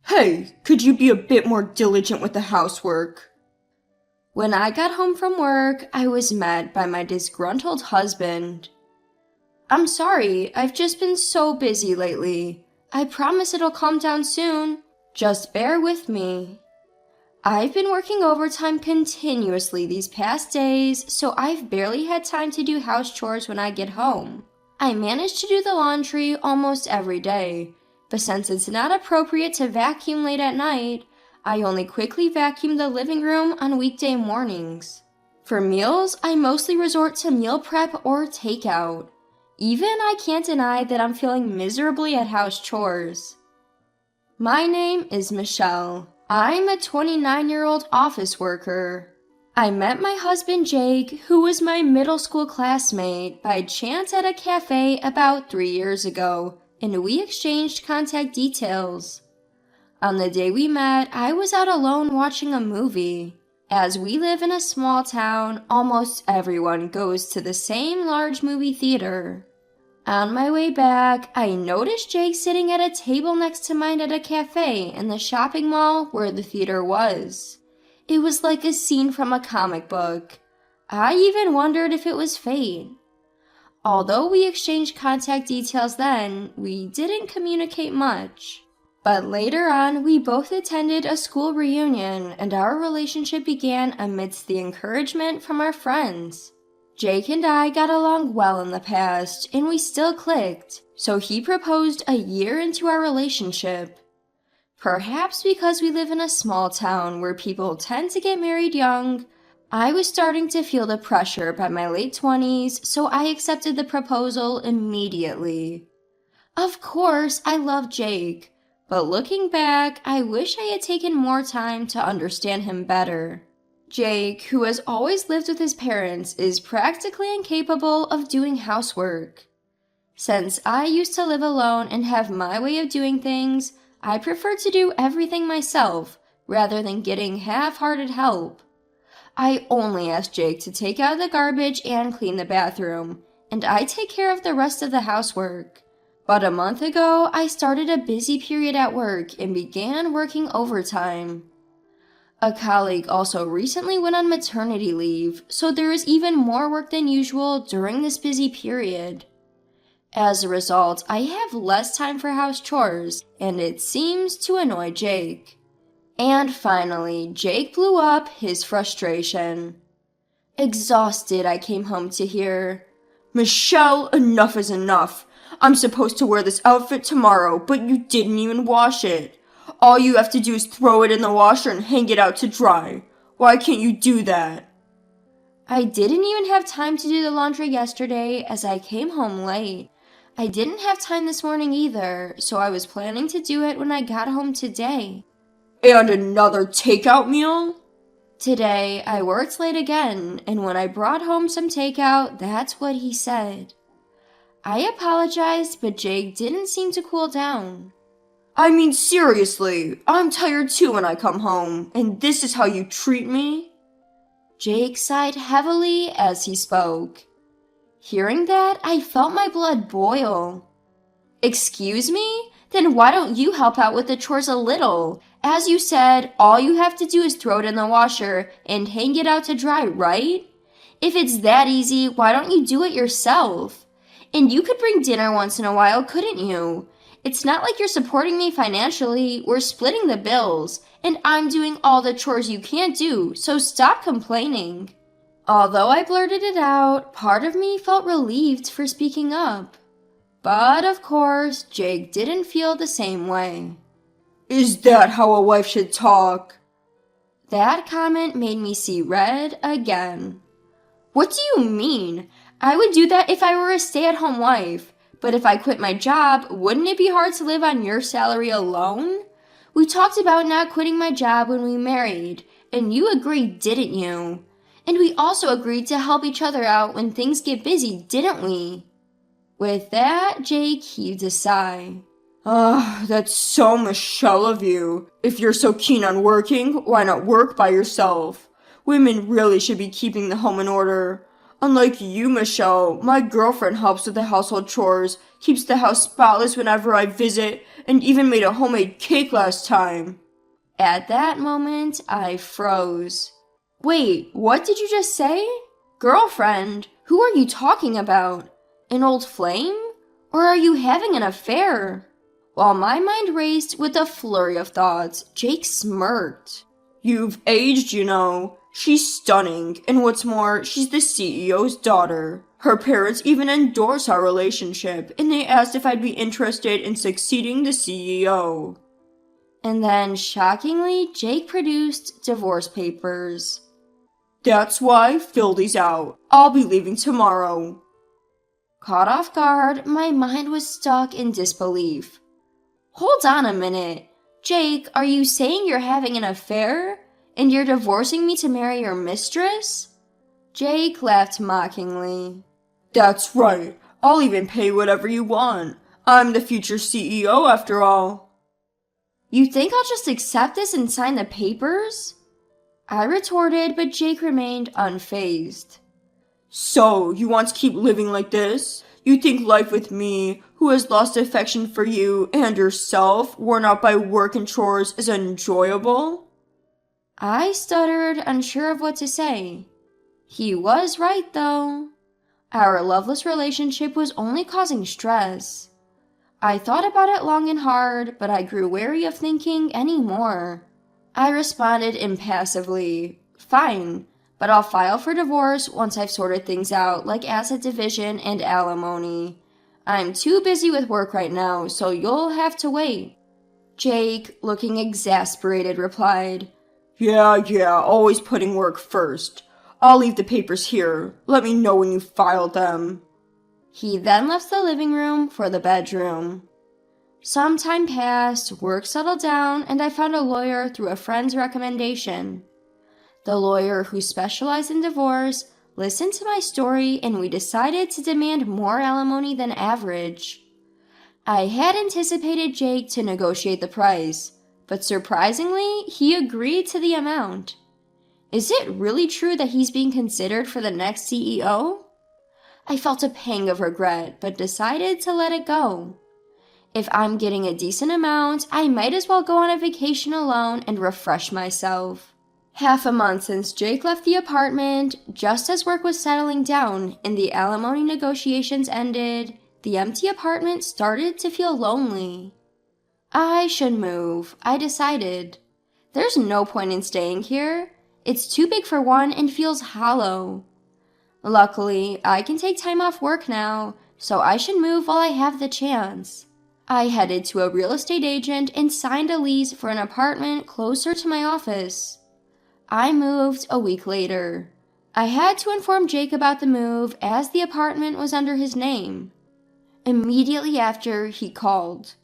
Hey, could you be a bit more diligent with the housework? When I got home from work, I was met by my disgruntled husband. I'm sorry, I've just been so busy lately. I promise it'll calm down soon. Just bear with me. I've been working overtime continuously these past days, so I've barely had time to do house chores when I get home. I manage to do the laundry almost every day, but since it's not appropriate to vacuum late at night, I only quickly vacuum the living room on weekday mornings. For meals, I mostly resort to meal prep or takeout. Even I can't deny that I'm feeling miserably at house chores. My name is Michelle. I'm a 29-year-old office worker. I met my husband Jake, who was my middle school classmate, by chance at a cafe about 3 years ago, and we exchanged contact details. On the day we met, I was out alone watching a movie. As we live in a small town, almost everyone goes to the same large movie theater. On my way back, I noticed Jake sitting at a table next to mine at a cafe in the shopping mall where the theater was. It was like a scene from a comic book. I even wondered if it was fate. Although we exchanged contact details then, we didn't communicate much. But later on, we both attended a school reunion, and our relationship began amidst the encouragement from our friends. Jake and I got along well in the past, and we still clicked, so he proposed a year into our relationship. Perhaps because we live in a small town where people tend to get married young, I was starting to feel the pressure by my late 20s, so I accepted the proposal immediately. Of course, I love Jake, but looking back, I wish I had taken more time to understand him better. Jake, who has always lived with his parents, is practically incapable of doing housework. Since I used to live alone and have my way of doing things, I prefer to do everything myself, rather than getting half-hearted help. I only ask Jake to take out the garbage and clean the bathroom, and I take care of the rest of the housework. But a month ago, I started a busy period at work and began working overtime. A colleague also recently went on maternity leave, so there is even more work than usual during this busy period. As a result, I have less time for house chores, and it seems to annoy Jake. And finally, Jake blew up his frustration. Exhausted, I came home to hear, "Michelle, enough is enough. I'm supposed to wear this outfit tomorrow, but you didn't even wash it. All you have to do is throw it in the washer and hang it out to dry. Why can't you do that?" I didn't even have time to do the laundry yesterday as I came home late. I didn't have time this morning either, so I was planning to do it when I got home today. And another takeout meal? Today, I worked late again, and when I brought home some takeout, that's what he said. I apologized, but Jake didn't seem to cool down. I mean, seriously, I'm tired too when I come home, and this is how you treat me? Jake sighed heavily as he spoke. Hearing that, I felt my blood boil. Excuse me? Then why don't you help out with the chores a little? As you said, all you have to do is throw it in the washer and hang it out to dry, right? If it's that easy, why don't you do it yourself? And you could bring dinner once in a while, couldn't you? It's not like you're supporting me financially. We're splitting the bills, and I'm doing all the chores you can't do, so stop complaining. Although I blurted it out, part of me felt relieved for speaking up. But of course, Jake didn't feel the same way. Is that how a wife should talk? That comment made me see red again. What do you mean? I would do that if I were a stay-at-home wife. But if I quit my job, wouldn't it be hard to live on your salary alone? We talked about not quitting my job when we married, and you agreed, didn't you? And we also agreed to help each other out when things get busy, didn't we? With that, Jake heaved a sigh. That's so Michelle of you. If you're so keen on working, why not work by yourself? Women really should be keeping the home in order. Unlike you, Michelle, my girlfriend helps with the household chores, keeps the house spotless whenever I visit, and even made a homemade cake last time. At that moment, I froze. Wait, what did you just say? Girlfriend, who are you talking about? An old flame? Or are you having an affair? While my mind raced with a flurry of thoughts, Jake smirked. You've aged, you know. She's stunning, and what's more, she's the CEO's daughter. Her parents even endorse our relationship, and they asked if I'd be interested in succeeding the CEO. And then, shockingly, Jake produced divorce papers. That's why, fill these out. I'll be leaving tomorrow. Caught off guard, my mind was stuck in disbelief. Hold on a minute. Jake, are you saying you're having an affair? And you're divorcing me to marry your mistress? Jake laughed mockingly. That's right. I'll even pay whatever you want. I'm the future CEO after all. You think I'll just accept this and sign the papers? I retorted, but Jake remained unfazed. So, you want to keep living like this? You think life with me, who has lost affection for you and yourself, worn out by work and chores, is enjoyable? I stuttered, unsure of what to say. He was right, though. Our loveless relationship was only causing stress. I thought about it long and hard, but I grew wary of thinking any more. I responded impassively, fine, but I'll file for divorce once I've sorted things out, like asset division and alimony. I'm too busy with work right now, so you'll have to wait. Jake, looking exasperated, replied, Yeah, always putting work first. I'll leave the papers here. Let me know when you file them. He then left the living room for the bedroom. Some time passed, work settled down, and I found a lawyer through a friend's recommendation. The lawyer, who specialized in divorce, listened to my story, and we decided to demand more alimony than average. I had anticipated Jake to negotiate the price, but surprisingly, he agreed to the amount. Is it really true that he's being considered for the next CEO? I felt a pang of regret, but decided to let it go. If I'm getting a decent amount, I might as well go on a vacation alone and refresh myself. Half a month since Jake left the apartment, just as work was settling down and the alimony negotiations ended, the empty apartment started to feel lonely. I should move, I decided. There's no point in staying here. It's too big for one and feels hollow. Luckily, I can take time off work now, so I should move while I have the chance. I headed to a real estate agent and signed a lease for an apartment closer to my office. I moved a week later. I had to inform Jake about the move as the apartment was under his name. Immediately after, he called.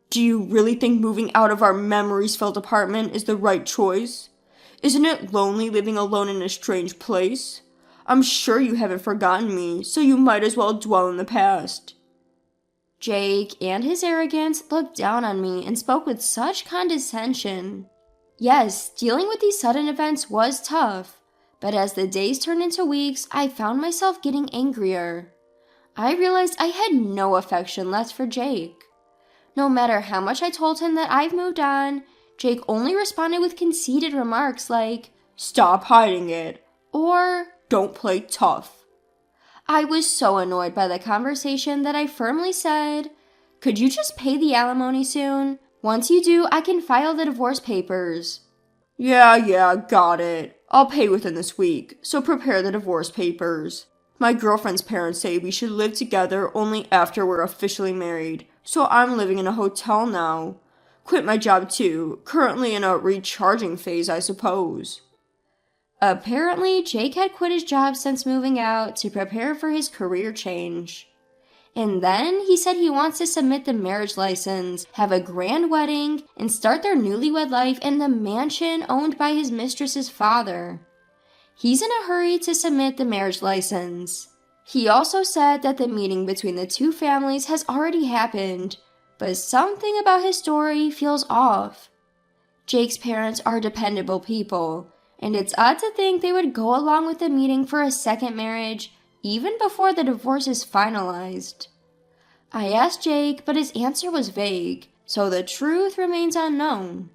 Do you really think moving out of our memories-filled apartment is the right choice? Isn't it lonely living alone in a strange place? I'm sure you haven't forgotten me, so you might as well dwell in the past. Jake and his arrogance looked down on me and spoke with such condescension. Yes, dealing with these sudden events was tough, but as the days turned into weeks, I found myself getting angrier. I realized I had no affection left for Jake. No matter how much I told him that I've moved on, Jake only responded with conceited remarks like, Stop hiding it, or don't play tough. I was so annoyed by the conversation that I firmly said, Could you just pay the alimony soon? Once you do, I can file the divorce papers. Yeah, got it. I'll pay within this week, so prepare the divorce papers. My girlfriend's parents say we should live together only after we're officially married, so I'm living in a hotel now. Quit my job too, currently in a recharging phase, I suppose. Apparently, Jake had quit his job since moving out to prepare for his career change. And then he said he wants to submit the marriage license, have a grand wedding, and start their newlywed life in the mansion owned by his mistress's father. He's in a hurry to submit the marriage license. He also said that the meeting between the two families has already happened, but something about his story feels off. Jake's parents are dependable people, and it's odd to think they would go along with the meeting for a second marriage even before the divorce is finalized. I asked Jake, but his answer was vague, so the truth remains unknown.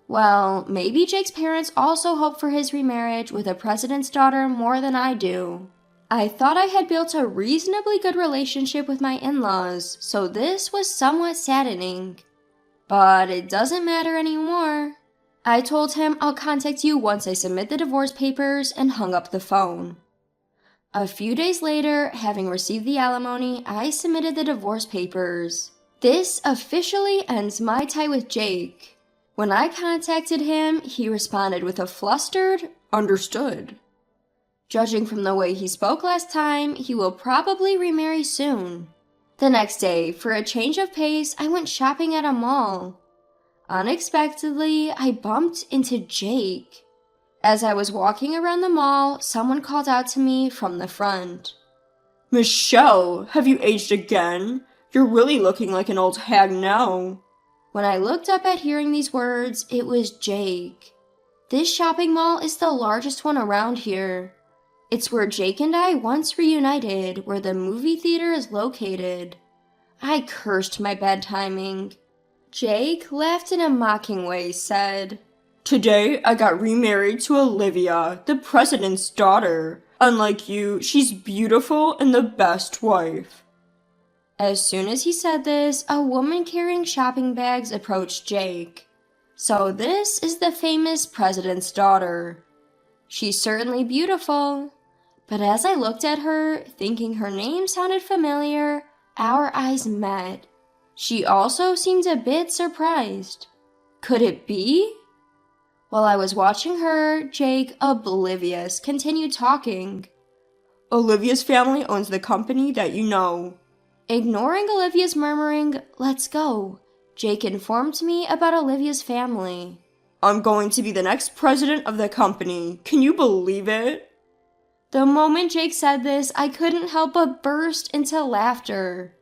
Well, maybe Jake's parents also hope for his remarriage with the president's daughter more than I do. I thought I had built a reasonably good relationship with my in-laws, so this was somewhat saddening. But it doesn't matter anymore. I told him I'll contact you once I submit the divorce papers and hung up the phone. A few days later, having received the alimony, I submitted the divorce papers. This officially ends my tie with Jake. When I contacted him, he responded with a flustered, "Understood." Judging from the way he spoke last time, he will probably remarry soon. The next day, for a change of pace, I went shopping at a mall. Unexpectedly, I bumped into Jake. As I was walking around the mall, someone called out to me from the front. "Michelle, have you aged again? You're really looking like an old hag now." When I looked up at hearing these words, it was Jake. This shopping mall is the largest one around here. It's where Jake and I once reunited, where the movie theater is located. I cursed my bad timing. Jake laughed in a mocking way, said, "Today I got remarried to Olivia, the president's daughter. Unlike you, she's beautiful and the best wife." As soon as he said this, a woman carrying shopping bags approached Jake. So this is the famous president's daughter. She's certainly beautiful. But as I looked at her, thinking her name sounded familiar, our eyes met. She also seemed a bit surprised. Could it be? While I was watching her, Jake, oblivious, continued talking. "Olivia's family owns the company that you know." Ignoring Olivia's murmuring, "Let's go," Jake informed me about Olivia's family. "I'm going to be the next president of the company. Can you believe it?" The moment Jake said this, I couldn't help but burst into laughter.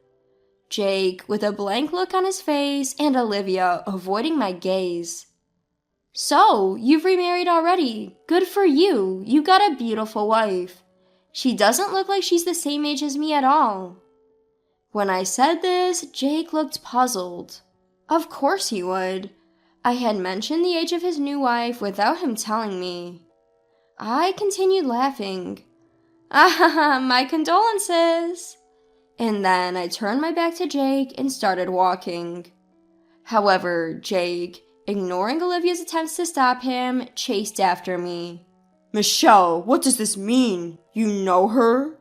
Jake, with a blank look on his face, and Olivia avoiding my gaze. "So, you've remarried already. Good for you. You got a beautiful wife. She doesn't look like she's the same age as me at all." When I said this, Jake looked puzzled. Of course he would. I had mentioned the age of his new wife without him telling me. I continued laughing. "Ah, my condolences." And then I turned my back to Jake and started walking. However, Jake, ignoring Olivia's attempts to stop him, chased after me. "Michelle, what does this mean? You know her?"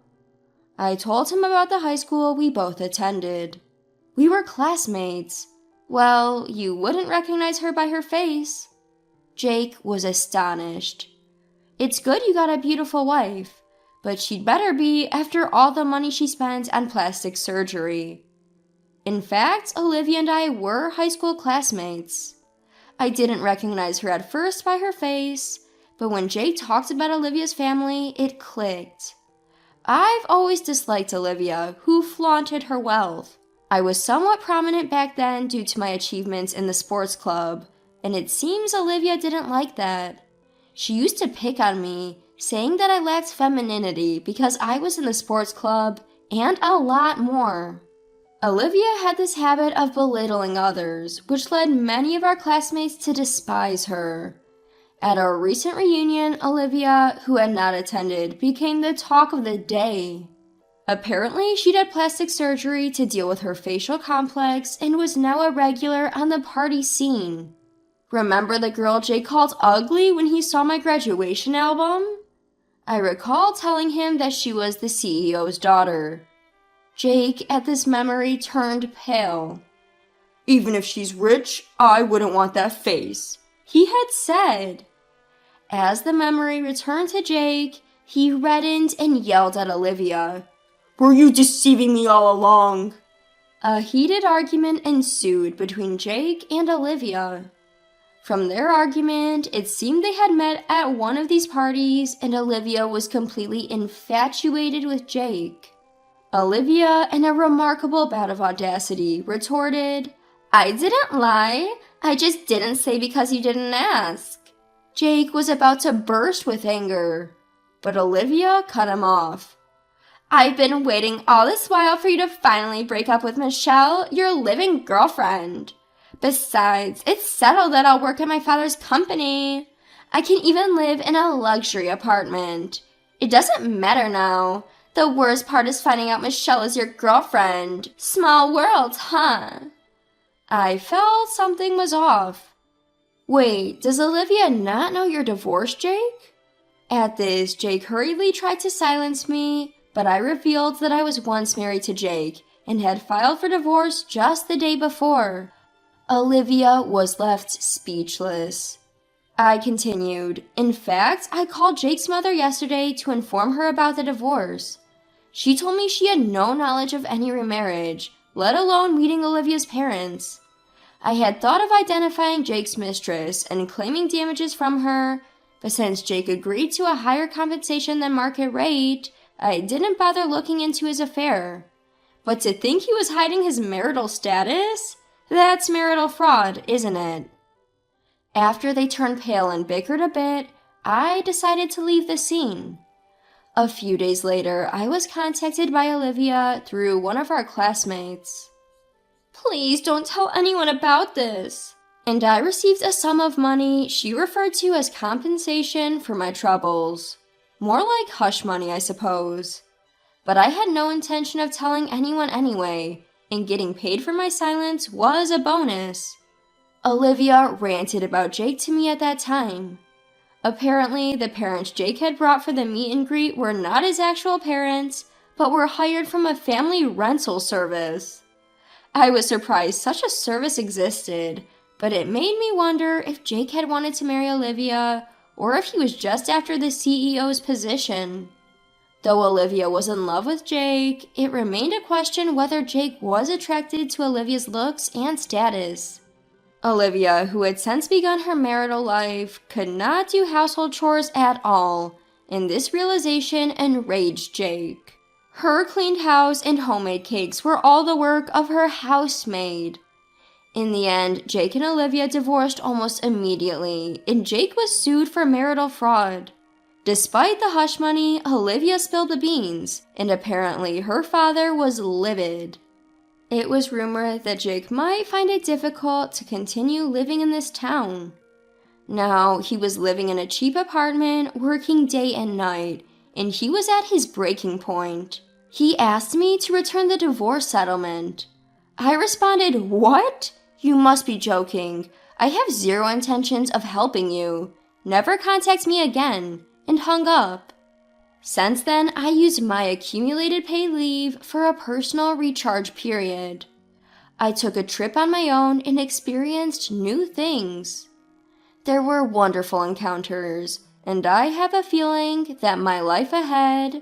I told him about the high school we both attended. We were classmates. Well, you wouldn't recognize her by her face. Jake was astonished. "It's good you got a beautiful wife, but she'd better be after all the money she spent on plastic surgery." In fact, Olivia and I were high school classmates. I didn't recognize her at first by her face, but when Jake talked about Olivia's family, it clicked. I've always disliked Olivia, who flaunted her wealth. I was somewhat prominent back then due to my achievements in the sports club, and it seems Olivia didn't like that. She used to pick on me, saying that I lacked femininity because I was in the sports club, and a lot more. Olivia had this habit of belittling others, which led many of our classmates to despise her. At our recent reunion, Olivia, who had not attended, became the talk of the day. Apparently, she'd had plastic surgery to deal with her facial complex and was now a regular on the party scene. Remember the girl Jake called ugly when he saw my graduation album? I recall telling him that she was the CEO's daughter. Jake, at this memory, turned pale. "Even if she's rich, I wouldn't want that face," he had said. As the memory returned to Jake, he reddened and yelled at Olivia. "Were you deceiving me all along?" A heated argument ensued between Jake and Olivia. From their argument, it seemed they had met at one of these parties, and Olivia was completely infatuated with Jake. Olivia, in a remarkable bout of audacity, retorted, "I didn't lie. I just didn't say because you didn't ask." Jake was about to burst with anger, but Olivia cut him off. "I've been waiting all this while for you to finally break up with Michelle, your living girlfriend. Besides, it's settled that I'll work at my father's company. I can even live in a luxury apartment. It doesn't matter now. The worst part is finding out Michelle is your girlfriend. Small world, huh? I felt something was off. Wait, does Olivia not know you're divorced, Jake? At this, Jake hurriedly tried to silence me, but I revealed that I was once married to Jake and had filed for divorce just the day before. Olivia was left speechless. I continued. In fact, I called Jake's mother yesterday to inform her about the divorce. She told me she had no knowledge of any remarriage, let alone meeting Olivia's parents. I had thought of identifying Jake's mistress and claiming damages from her, but since Jake agreed to a higher compensation than market rate, I didn't bother looking into his affair. But to think he was hiding his marital status? That's marital fraud, isn't it? After they turned pale and bickered a bit, I decided to leave the scene. A few days later, I was contacted by Olivia through one of our classmates. Please don't tell anyone about this. And I received a sum of money she referred to as compensation for my troubles. More like hush money, I suppose. But I had no intention of telling anyone anyway, and getting paid for my silence was a bonus. Olivia ranted about Jake to me at that time. Apparently, the parents Jake had brought for the meet and greet were not his actual parents, but were hired from a family rental service. I was surprised such a service existed, but it made me wonder if Jake had wanted to marry Olivia, or if he was just after the CEO's position. Though Olivia was in love with Jake, it remained a question whether Jake was attracted to Olivia's looks and status. Olivia, who had since begun her marital life, could not do household chores at all, and this realization enraged Jake. Her cleaned house and homemade cakes were all the work of her housemaid. In the end, Jake and Olivia divorced almost immediately, and Jake was sued for marital fraud. Despite the hush money, Olivia spilled the beans, and apparently her father was livid. It was rumored that Jake might find it difficult to continue living in this town. Now, he was living in a cheap apartment, working day and night, and he was at his breaking point. He asked me to return the divorce settlement. I responded, "What? You must be joking. I have zero intentions of helping you. Never contact me again," and hung up. Since then, I used my accumulated paid leave for a personal recharge period. I took a trip on my own and experienced new things. There were wonderful encounters, and I have a feeling that my life ahead